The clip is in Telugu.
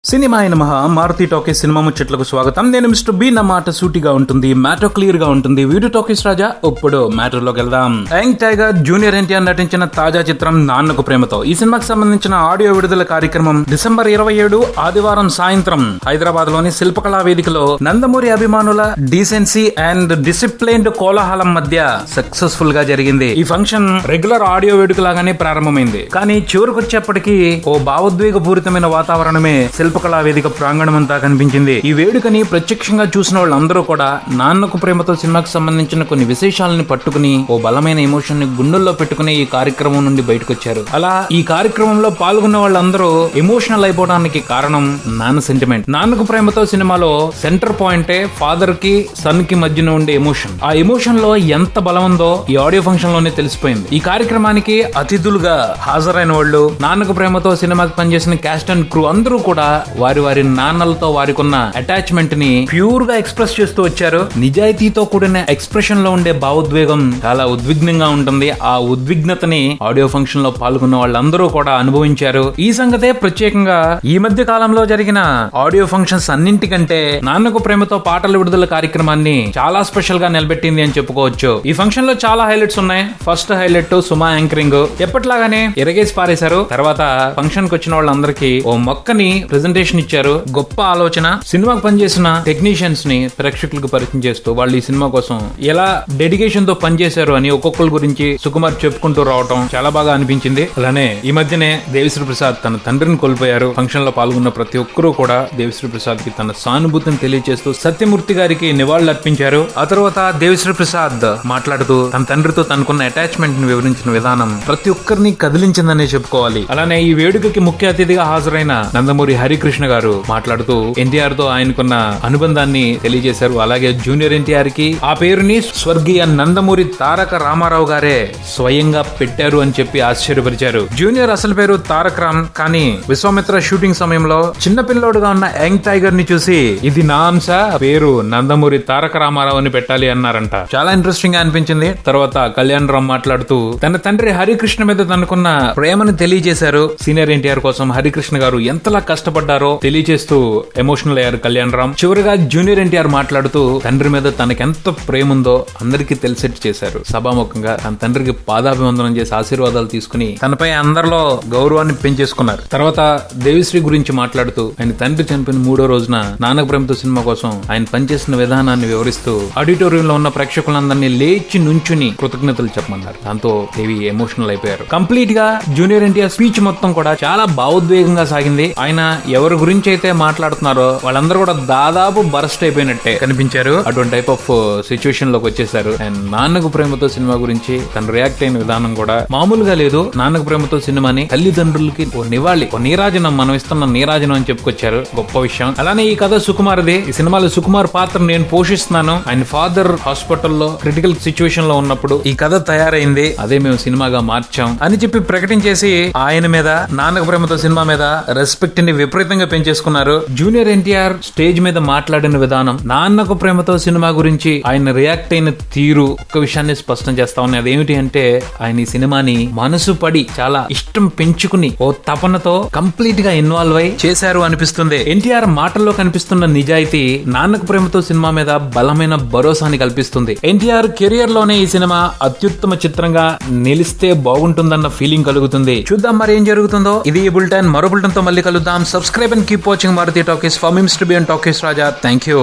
సినిమా అయిన మహా మారుతి టాకీస్ సినిమా ముచ్చట్లకు స్వాగతం. నేను మిస్టర్ బి. నా మాట సూటిగా ఉంటుంది, మ్యాటర్ క్లియర్ గా ఉంటుంది. వీడియో టాకీస్ రాజా. ఇప్పుడు మ్యాటర్ లోకి వెళ్దాం. యంగ్ టైగర్ జూనియర్ ఎన్టీఆర్ నటించిన తాజా చిత్రం నాన్నకు ప్రేమతో. ఈ సినిమాకి సంబంధించిన ఆడియో విడుదల కార్యక్రమం డిసెంబర్ 27 ఆదివారం సాయంత్రం హైదరాబాద్ లోని శిల్పకళా వేదికలో నందమూరి అభిమానుల డీసెన్సీ అండ్ డిసిప్లైన్డ్ కోలాహలం మధ్య సక్సెస్ఫుల్ గా జరిగింది. ఈ ఫంక్షన్ రెగ్యులర్ ఆడియో వేడుక లాగానే ప్రారంభమైంది, కానీ చివరికొచ్చేప్పటికీ ఓ భావోద్వేగ పూరితమైన వాతావరణమే శిల్పకళా వేదిక ప్రాంగణం అంతా కనిపించింది. ఈ వేడుకని ప్రత్యక్షంగా చూసిన వాళ్ళందరూ కూడా నాన్నకు ప్రేమతో సినిమాకి సంబంధించిన కొన్ని విశేషాలని పట్టుకుని ఓ బలమైన ఎమోషన్ ని గుండెల్లో పెట్టుకుని ఈ కార్యక్రమం నుండి బయటకొచ్చారు. అలా ఈ కార్యక్రమంలో పాల్గొన్న వాళ్ళందరూ ఎమోషనల్ అయిపోవడానికి కారణం నాన్న సెంటిమెంట్. నాన్నకు ప్రేమతో సినిమాలో సెంటర్ పాయింటే ఫాదర్ కి సన్ కి మధ్యన ఉండే ఎమోషన్. ఆ ఎమోషన్ లో ఎంత బలం ఉందో ఈ ఆడియో ఫంక్షన్ లోనే తెలిసిపోయింది. ఈ కార్యక్రమానికి అతిథులుగా హాజరైన వాళ్ళు, నాన్నకు ప్రేమతో సినిమాకి పనిచేసిన క్యాస్ట్ అండ్ క్రూ అందరూ కూడా వారి వారి నాన్నలతో వారికి ఉన్న అటాచ్మెంట్ ని ప్యూర్ గా ఎక్స్ప్రెస్ చేస్తూ వచ్చారు. నిజాయితీతో కూడిన ఎక్స్ప్రెషన్ లో ఉండే భావోద్వేగం చాలా ఉద్విగ్నంగా ఉంటుంది. ఆ ఉద్విగ్నతని ఆడియో ఫంక్షన్ లో పాల్గొన్న వాళ్ళందరూ కూడా అనుభవించారు. ఈ సంగతే ప్రత్యేకంగా ఈ మధ్య కాలంలో జరిగిన ఆడియో ఫంక్షన్స్ అన్నింటికంటే నాన్నకు ప్రేమతో పాటల విడుదల కార్యక్రమాన్ని చాలా స్పెషల్ గా నిలబెట్టింది అని చెప్పుకోవచ్చు. ఈ ఫంక్షన్ లో చాలా హైలైట్స్ ఉన్నాయి. ఫస్ట్ హైలైట్ సుమా యాంకరింగ్. ఎప్పట్లాగానే ఎరగేసి పారేశారు. తర్వాత ఫంక్షన్ కి వచ్చిన వాళ్ళందరికీ ఓ మొక్కని ప్రెజెంటేషన్ ఇచ్చారు. గొప్ప ఆలోచన. సినిమాకు పనిచేసిన టెక్నీషియన్స్ ని ప్రేక్షకులకు పరిచయం చేస్తూ వాళ్ళు ఈ సినిమా కోసం ఎలా డెడికేషన్ తో పనిచేశారు అని ఒక్కొక్కరి గురించి సుకుమార్ చెప్పుకుంటూ రావటం చాలా బాగా అనిపించింది. అలానే ఈ మధ్యనే దేవిశ్రీ ప్రసాద్ తన తండ్రిని కోల్పోయారు. ఫంక్షన్ లో పాల్గొన్న ప్రతి ఒక్కరూ కూడా దేవిశ్రీ ప్రసాద్ కి తన సానుభూతిని తెలియజేస్తూ సత్యమూర్తి గారికి నివాళులు అర్పించారు. ఆ తర్వాత దేవిశ్రీ ప్రసాద్ మాట్లాడుతూ తన తండ్రితో తనకున్న అటాచ్మెంట్ ని వివరించిన విధానం ప్రతి ఒక్కరిని కదిలించిందనే చెప్పుకోవాలి. అలానే ఈ వేడుకకి ముఖ్య అతిథిగా హాజరైన నందమూరి హరికృష్ణ గారు మాట్లాడుతూ ఎన్టీఆర్ తో ఆయనకున్న అనుబంధాన్ని తెలియజేశారు. అలాగే జూనియర్ ఎన్టీఆర్ కి ఆ పేరుని స్వర్గీయ నందమూరి తారక రామారావు గారే స్వయంగా పెట్టారు అని చెప్పి ఆశ్చర్యపరిచారు. జూనియర్ అసలు పేరు తారక రామ్, కానీ విశ్వామిత్ర షూటింగ్ సమయంలో చిన్న పిల్లోడుగా ఉన్న యంగ్ టైగర్ ని చూసి ఇది నా అంశ, పేరు నందమూరి తారక రామారావు అని పెట్టాలి అన్నారంట. చాలా ఇంట్రెస్టింగ్ గా అనిపించింది. తర్వాత కళ్యాణ్ రామ్ మాట్లాడుతూ తన తండ్రి హరికృష్ణ మీద తనకున్న ప్రేమను తెలియజేశారు. సీనియర్ ఎన్టీఆర్ కోసం హరికృష్ణ గారు ఎంతలా కష్టపడ్డారో తెలియజేస్తూ ఎమోషనల్ అయ్యారు కళ్యాణ్ రామ్. చివరిగా జూనియర్ ఎన్టీఆర్ మాట్లాడుతూ తండ్రి మీద తనకెంత ప్రేమ ఉందో అందరికీ తెలిసేట్టు చేశారు. సభాముఖంగా తన తండ్రికి పాదాభివందనం చేసి ఆశీర్వాదాలు తీసుకుని తనపై అందరిలో గౌరవాన్ని పెంచేసుకున్నారు. తర్వాత దేవిశ్రీ గురించి మాట్లాడుతూ ఆయన తండ్రి చనిపోయిన 3వ రోజున నాన్నకు ప్రేమతో సినిమా కోసం ఆయన పనిచేసిన విధానాన్ని వివరిస్తూ ఆడిటోరియంలో ఉన్న ప్రేక్షకులందరినీ లేచి నుంచుని కృతజ్ఞతలు చెప్పమన్నారు. దాంతో దేవి ఎమోషనల్ అయిపోయారు. కంప్లీట్ గా జూనియర్ ఎన్టీఆర్ స్పీచ్ మొత్తం కూడా చాలా భావోద్వేగంగా సాగింది. ఆయన ఎవరి గురించి అయితే మాట్లాడుతున్నారో వాళ్ళందరూ కూడా దాదాపు బరస్ట్ అయిపోయినట్టే కనిపించారు. అటువంటి టైప్ ఆఫ్ సిచ్యువేషన్ లోకి వచ్చేసారు. అండ్ నాన్నకు ప్రేమతో సినిమా గురించి తను రియాక్ట్ అయిన విధానం కూడా మామూలుగా లేదు. నాన్నకు ప్రేమతో సినిమాని తల్లిదండ్రులకి ఓ నివాళి, ఓ నీరాజనం, మనం ఇస్తున్న నీరాజనం అని చెప్పుకొచ్చారు. గొప్ప విషయం. అలానే ఈ కథ సుకుమార్ది. ఈ సినిమాలో సుకుమార్ పాత్ర నేను పోషిస్తున్నాను. ఆయన ఫాదర్ హాస్పిటల్లో క్రిటికల్ సిచ్యువేషన్ లో ఉన్నప్పుడు ఈ కథ తయారైంది, అదే మేము సినిమాగా మార్చాం అని చెప్పి ప్రకటించేసి ఆయన మీద, నాన్నకు ప్రేమతో సినిమా మీద రెస్పెక్ట్ ని విపరీతంగా పెంచేసుకున్నారు. జూనియర్ ఎన్టీఆర్ స్టేజ్ మీద మాట్లాడిన విధానం, నాన్నకు ప్రేమతో సినిమా గురించి ఆయన రియాక్ట్ అయిన తీరు ఒక్క విషయాన్ని స్పష్టం చేస్తా ఉన్నాయి. అదేమిటి అంటే ఆయన ఈ సినిమాని మనసు పడి చాలా ఇష్టం పెంచుకుని ఓ తపనతో కంప్లీట్ గా ఇన్వాల్వ్ అయి చేశారు అనిపిస్తుంది. ఎన్టీఆర్ మాటల్లో కనిపిస్తున్న నిజాయితీ నాన్నకు ప్రేమతో సినిమా మీద బలమైన భరోసాని కల్పిస్తుంది. ఎన్టీఆర్ కెరియర్ లోనే ఈ సినిమా అత్యుత్తమ చిత్రంగా నిలిస్తే బాగుంటుందన్న ఫీలింగ్ కలుగుతుంది. చూద్దాం మరి ఏం జరుగుతుందో. ఇది ఈ బులెటిన్. మరో బులెటిన్ తో మళ్ళీ కలుద్దాం. Subscribe and keep watching Maruti Talkies. For me, Mr. B and Talkies Raja. Thank you.